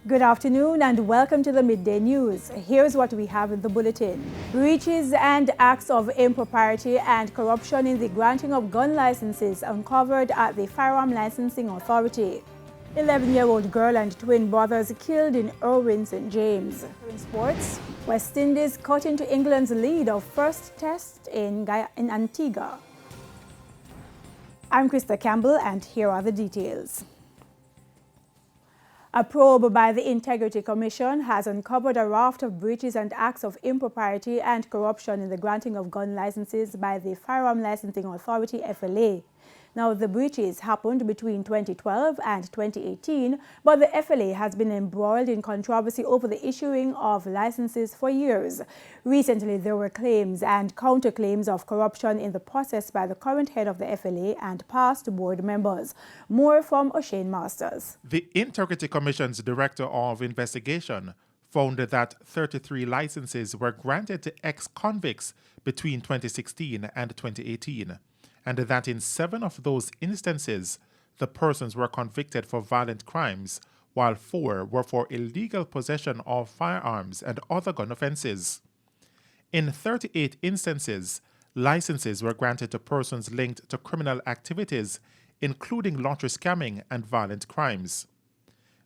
Good afternoon and welcome to the Midday News. Here's what we have in the bulletin. Breaches and acts of impropriety and corruption in the granting of gun licenses uncovered at the Firearm Licensing Authority. 11-year-old girl and twin brothers killed in Irwin, St. James. In sports, West Indies cut into England's lead of first test in Antigua. I'm Krista Campbell and here are the details. A probe by the Integrity Commission has uncovered a raft of breaches and acts of impropriety and corruption in the granting of gun licenses by the Firearm Licensing Authority, FLA. Now, the breaches happened between 2012 and 2018, but the FLA has been embroiled in controversy over the issuing of licenses for years. Recently, there were claims and counterclaims of corruption in the process by the current head of the FLA and past board members. More from O'Shane Masters. The Integrity Commission's Director of Investigation found that 33 licenses were granted to ex-convicts between 2016 and 2018. And that in 7 of those instances, the persons were convicted for violent crimes, while 4 were for illegal possession of firearms and other gun offenses. In 38 instances, licenses were granted to persons linked to criminal activities, including lottery scamming and violent crimes.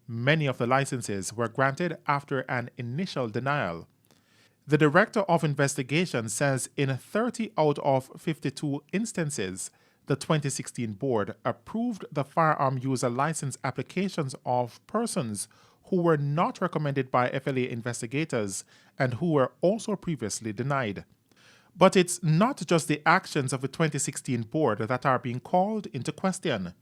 Many of the licenses were granted after an initial denial. The Director of Investigation says in 30 out of 52 instances, the 2016 board approved the firearm user license applications of persons who were not recommended by FLA investigators and who were also previously denied. But it's not just the actions of the 2016 board that are being called into question.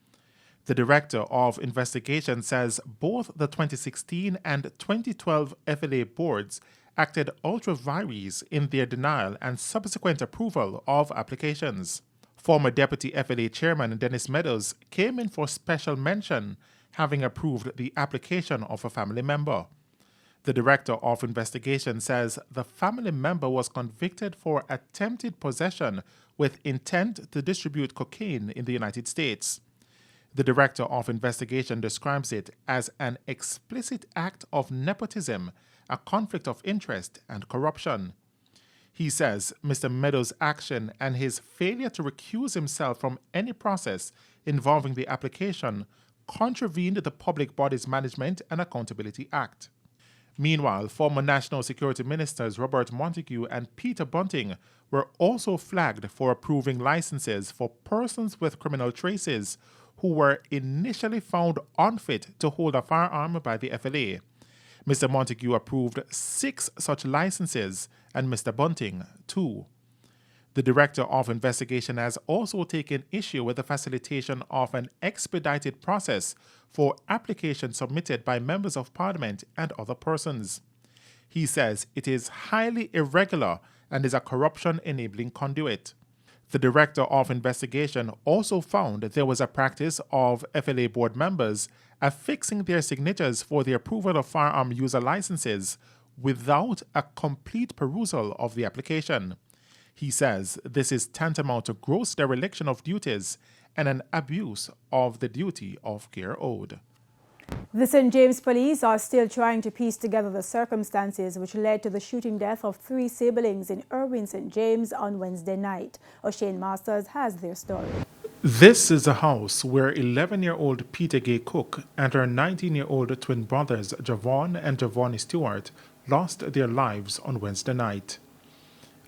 The Director of Investigation says both the 2016 and 2012 FLA boards acted ultra vires in their denial and subsequent approval of applications. Former Deputy FLA Chairman Dennis Meadows came in for special mention, having approved the application of a family member. The Director of Investigation says the family member was convicted for attempted possession with intent to distribute cocaine in the United States. The Director of Investigation describes it as an explicit act of nepotism, a conflict of interest, and corruption. He says Mr. Meadows' action and his failure to recuse himself from any process involving the application contravened the Public Bodies Management and Accountability Act. Meanwhile, former National Security Ministers Robert Montague and Peter Bunting were also flagged for approving licenses for persons with criminal traces who were initially found unfit to hold a firearm by the FLA. Mr. Montague approved 6 such licenses and Mr. Bunting 2. The Director of Investigation has also taken issue with the facilitation of an expedited process for applications submitted by members of Parliament and other persons. He says it is highly irregular and is a corruption-enabling conduit. The Director of Investigation also found there was a practice of FLA board members affixing their signatures for the approval of firearm user licenses without a complete perusal of the application. He says this is tantamount to gross dereliction of duties and an abuse of the duty of care owed. The St. James Police are still trying to piece together the circumstances which led to the shooting death of 3 siblings in Irwin, St. James on Wednesday night. O'Shane Masters has their story. This is a house where 11-year-old Peter Gay Cook and her 19-year-old twin brothers Javon and Javon Stewart lost their lives on Wednesday night.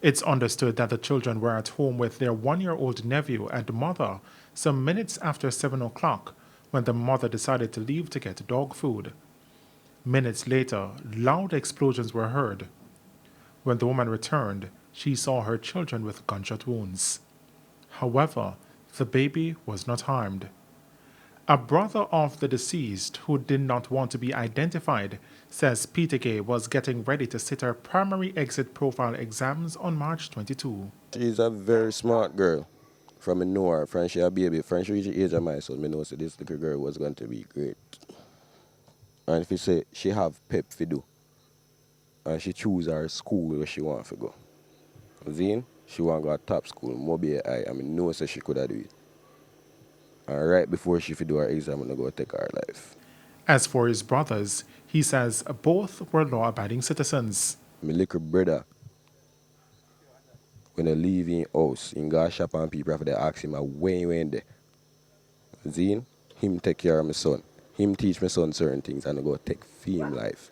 It's understood that the children were at home with their 1-year-old nephew and mother some minutes after 7 o'clock when the mother decided to leave to get dog food. Minutes later, loud explosions were heard. When the woman returned, she saw her children with gunshot wounds. However, the baby was not harmed. A brother of the deceased, who did not want to be identified, says Peter Gay was getting ready to sit her primary exit profile exams on March 22. She's a very smart girl. From me know her, from she a baby, from she reach the age of my son, me know say this little girl was going to be great. And if you say she have pep to do, and she choose her school where she want to go. Then she want to go to top school, Mobile I mean, know say she could have do it. And right before she do her exam, I'm going to go take her life. As for his brothers, he says both were law-abiding citizens. My little brother, when I leave in house, in go shop and people after they ask him when he went there. Zine, him take care of my son. Him teach my son certain things and I go take fame life.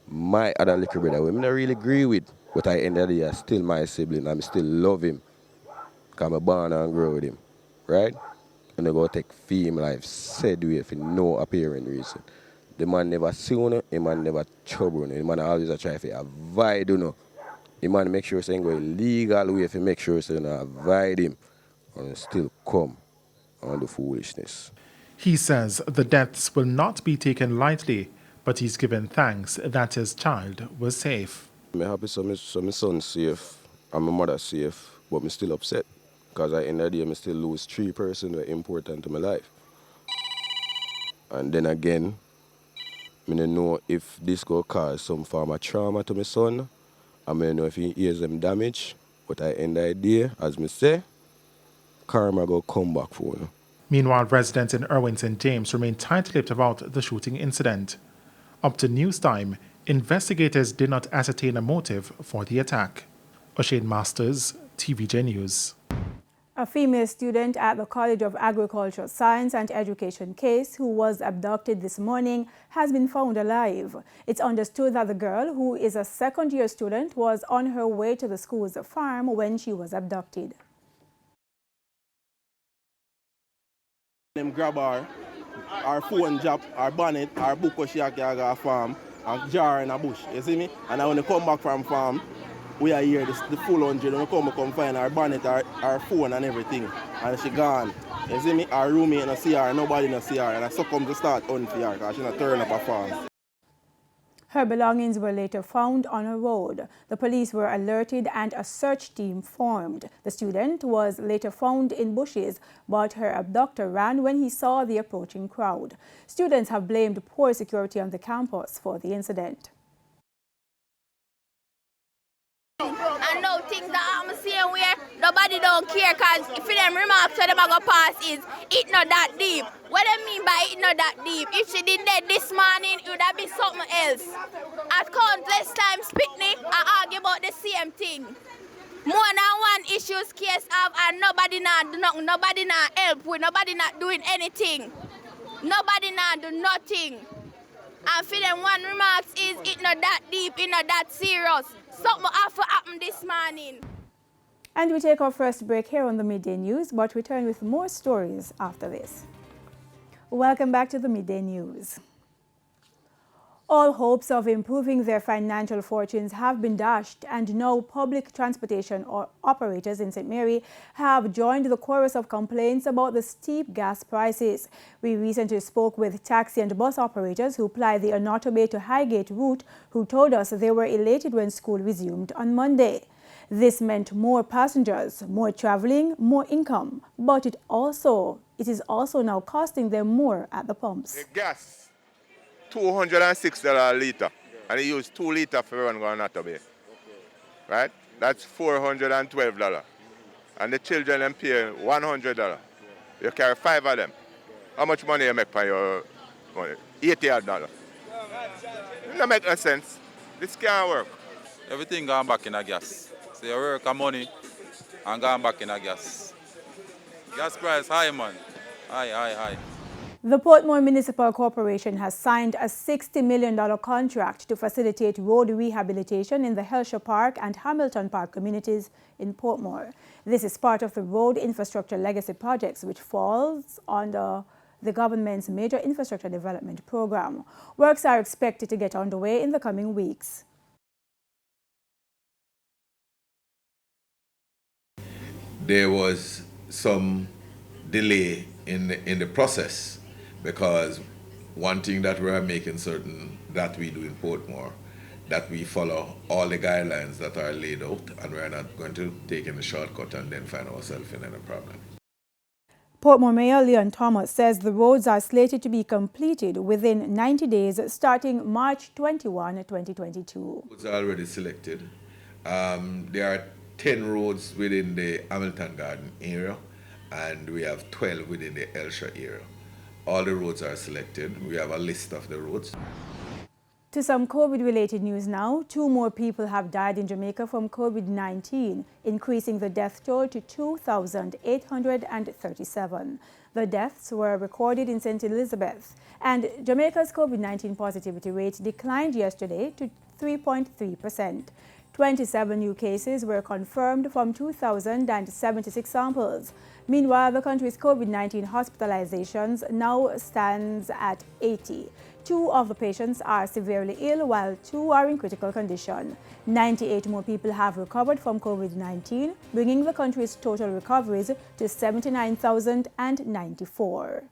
My other little brother, who I don't really agree with, but at the end of the day, still my sibling. I still love him. Because I'm born and grow with him. Right? And I go take fame life, said way for no apparent reason. The man never see you, the man never trouble you. The man always try to avoid you. The man make sure he go illegal way to make sure he avoid him. And still come on the foolishness. He says the deaths will not be taken lightly, but he's given thanks that his child was safe. I'm happy so my son safe and my mother safe, but I'm still upset. Because at the end of the day, I still lose 3 persons who are important to my life. And then again, I don't know if this will cause some form of trauma to my son. I don't know if he hears them damage. But at the end of the day, as I say, karma will come back for you. Meanwhile, residents in Irwin St. James remain tight-lipped about the shooting incident. Up to news time, investigators did not ascertain a motive for the attack. O'Shane Masters, TVJ News. A female student at the College of Agricultural Science and Education case who was abducted this morning has been found alive. It's understood that the girl, who is a second-year student, was on her way to the school's farm when she was abducted. Them grab our phone drop, our bonnet, our book what she have a farm, and jar in a bush, you see me? And when they come back from farm, we are here, the full 100, and we come find our bonnet, our phone and everything. And she gone. You see me? Our roommate no see her, nobody no see her, and I succumb to start hunting for her because she not turn up a farm. Her belongings were later found on a road. The police were alerted and a search team formed. The student was later found in bushes, but her abductor ran when he saw the approaching crowd. Students have blamed poor security on the campus for the incident. And now things that I'm seeing where nobody don't care because if them remarks that them are going to pass is it not that deep. What I mean by it not that deep, if she did that this morning, it would have been something else. At countless times, picnic, I argue about the same thing. More than one issues case have and nobody not do nothing, nobody not help with, nobody not doing anything. Nobody not do nothing. And for them one remarks is it not that deep, it not that serious. Something have to happen this morning. And we take our first break here on the Midday News, but return with more stories after this. Welcome back to the Midday News. All hopes of improving their financial fortunes have been dashed, and now public transportation operators in St. Mary have joined the chorus of complaints about the steep gas prices. We recently spoke with taxi and bus operators who ply the Onoto Bay to Highgate route, who told us they were elated when school resumed on Monday. This meant more passengers, more traveling, more income, but it is also now costing them more at the pumps. The gas. $206 a litre, and they use 2 litres for everyone going out to Bay. Right? That's $412. And the children them pay $100. You carry 5 of them. How much money you make for your money? $80. It don't make no sense. This can't work. Everything gone back in a gas. So you work a money and gone back in a gas. Gas price high, man. High. The Portmore Municipal Corporation has signed a $60 million contract to facilitate road rehabilitation in the Helsher Park and Hamilton Park communities in Portmore. This is part of the Road Infrastructure Legacy Projects, which falls under the government's major infrastructure development program. Works are expected to get underway in the coming weeks. There was some delay in the process, because one thing that we are making certain that we do in Portmore, that we follow all the guidelines that are laid out, and we're not going to take any shortcut and then find ourselves in any problem. Portmore Mayor Leon Thomas says the roads are slated to be completed within 90 days starting March 21, 2022. Roads are already selected. There are 10 roads within the Hamilton Garden area, and we have 12 within the Helsher area. all the roads are selected. We have a list of the roads. To some COVID-related news now, 2 more people have died in Jamaica from COVID-19, increasing the death toll to 2,837. The deaths were recorded in St. Elizabeth, and Jamaica's COVID-19 positivity rate declined yesterday to 3.3%. 27 new cases were confirmed from 2,076 samples. Meanwhile, the country's COVID-19 hospitalizations now stands at 80. 2 of the patients are severely ill, while 2 are in critical condition. 98 more people have recovered from COVID-19, bringing the country's total recoveries to 79,094.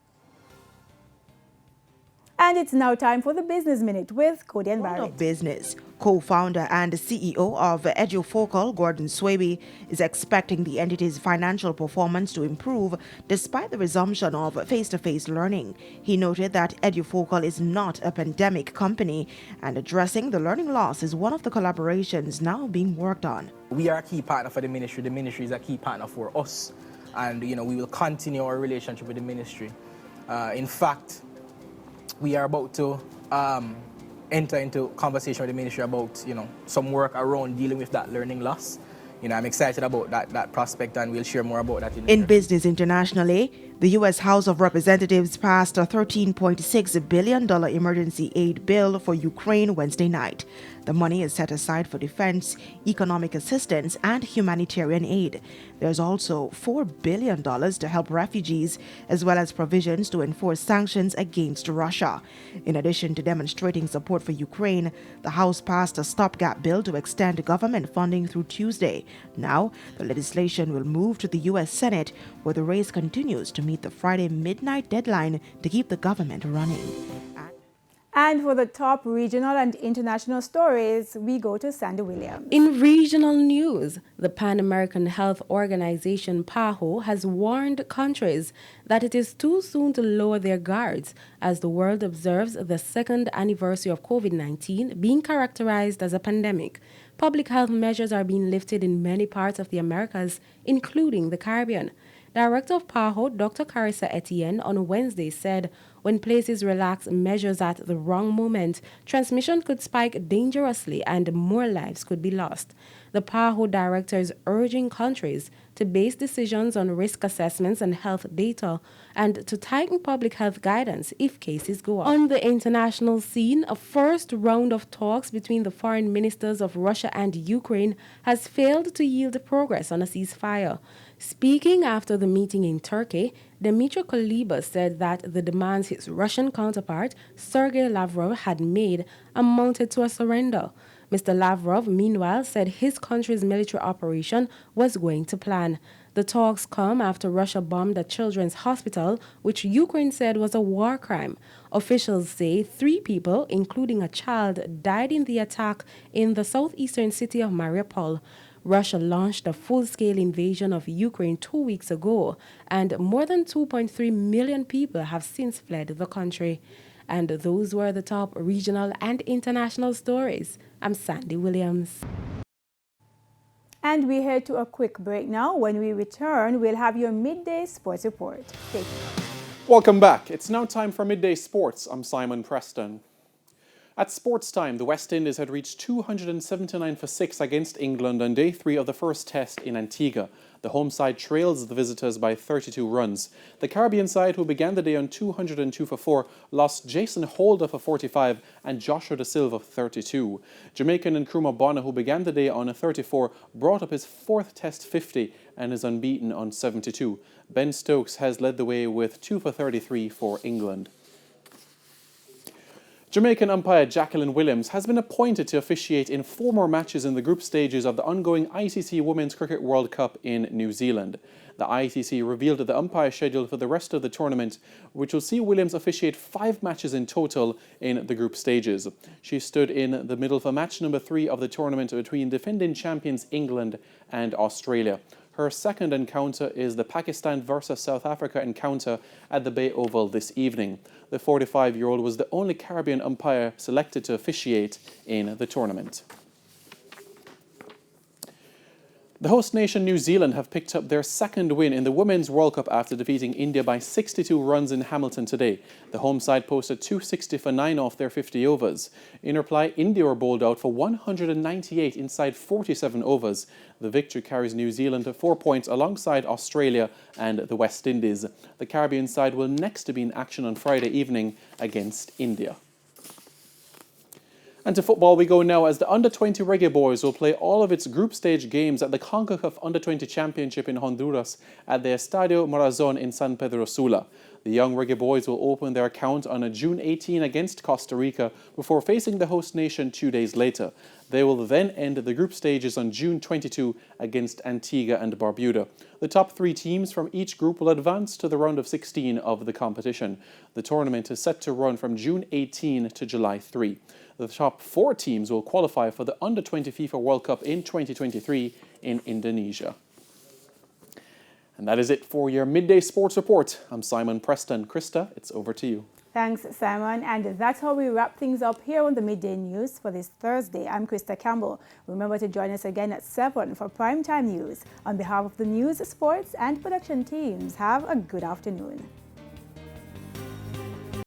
And it's now time for the Business Minute with Cody and Barrett. World of Business. Co-founder and CEO of Edufocal, Gordon Swaby, is expecting the entity's financial performance to improve despite the resumption of face-to-face learning. He noted that Edufocal is not a pandemic company, and addressing the learning loss is one of the collaborations now being worked on. We are a key partner for the ministry. The ministry is a key partner for us, and we will continue our relationship with the ministry. In fact, we are about to enter into conversation with the ministry about, some work around dealing with that learning loss. I'm excited about that prospect, and we'll share more about that in business internationally. The U.S. House of Representatives passed a $13.6 billion emergency aid bill for Ukraine Wednesday night. The money is set aside for defense, economic assistance, and humanitarian aid. There's also $4 billion to help refugees, as well as provisions to enforce sanctions against Russia. In addition to demonstrating support for Ukraine, the House passed a stopgap bill to extend government funding through Tuesday. Now, the legislation will move to the U.S. Senate, where the race continues to meet the Friday midnight deadline to keep the government running. And for the top regional and international stories, we go to Sandy Williams. In regional news, the Pan American Health Organization, PAHO, has warned countries that it is too soon to lower their guards as the world observes the second anniversary of COVID-19 being characterized as a pandemic. Public health measures are being lifted in many parts of the Americas, including the Caribbean. Director of PAHO, Dr. Carissa Etienne, on Wednesday said when places relax measures at the wrong moment, transmission could spike dangerously and more lives could be lost. The PAHO director is urging countries to base decisions on risk assessments and health data and to tighten public health guidance if cases go up. On the international scene, a first round of talks between the foreign ministers of Russia and Ukraine has failed to yield progress on a ceasefire. Speaking after the meeting in Turkey, Dmitry Kuleba said that the demands his Russian counterpart, Sergei Lavrov, had made amounted to a surrender. Mr. Lavrov, meanwhile, said his country's military operation was going to plan. The talks come after Russia bombed a children's hospital, which Ukraine said was a war crime. Officials say 3 people, including a child, died in the attack in the southeastern city of Mariupol. Russia launched a full-scale invasion of Ukraine 2 weeks ago, and more than 2.3 million people have since fled the country. And those were the top regional and international stories. I'm Sandy Williams. And we head to a quick break now. When we return, we'll have your midday sports report. Take care. Welcome back. It's now time for Midday Sports. I'm Simon Preston. At sports time, the West Indies had reached 279 for 6 against England on day 3 of the first test in Antigua. The home side trails the visitors by 32 runs. The Caribbean side, who began the day on 202 for 4, lost Jason Holder for 45 and Joshua Da Silva for 32. Jamaican Nkrumah Bonner, who began the day on a 34, brought up his 4th test 50 and is unbeaten on 72. Ben Stokes has led the way with 2 for 33 for England. Jamaican umpire Jacqueline Williams has been appointed to officiate in 4 more matches in the group stages of the ongoing ICC Women's Cricket World Cup in New Zealand. The ICC revealed the umpire schedule for the rest of the tournament, which will see Williams officiate 5 matches in total in the group stages. She stood in the middle for match number 3 of the tournament between defending champions England and Australia. Her second encounter is the Pakistan versus South Africa encounter at the Bay Oval this evening. The 45-year-old was the only Caribbean umpire selected to officiate in the tournament. The host nation New Zealand have picked up their second win in the Women's World Cup after defeating India by 62 runs in Hamilton today. The home side posted 260 for 9 off their 50 overs. In reply, India were bowled out for 198 inside 47 overs. The victory carries New Zealand to 4 points alongside Australia and the West Indies. The Caribbean side will next be in action on Friday evening against India. And to football we go now, as the Under-20 Reggae Boys will play all of its group stage games at the CONCACAF Under-20 Championship in Honduras at the Estadio Morazon in San Pedro Sula. The young Reggae Boys will open their account on June 18 against Costa Rica before facing the host nation 2 days later. They will then end the group stages on June 22 against Antigua and Barbuda. The top 3 teams from each group will advance to the round of 16 of the competition. The tournament is set to run from June 18 to July 3. The top 4 teams will qualify for the Under-20 FIFA World Cup in 2023 in Indonesia. And that is it for your Midday Sports Report. I'm Simon Preston. Krista, it's over to you. Thanks, Simon. And that's how we wrap things up here on the Midday News for this Thursday. I'm Krista Campbell. Remember to join us again at 7 for Primetime News. On behalf of the news, sports, and production teams, have a good afternoon.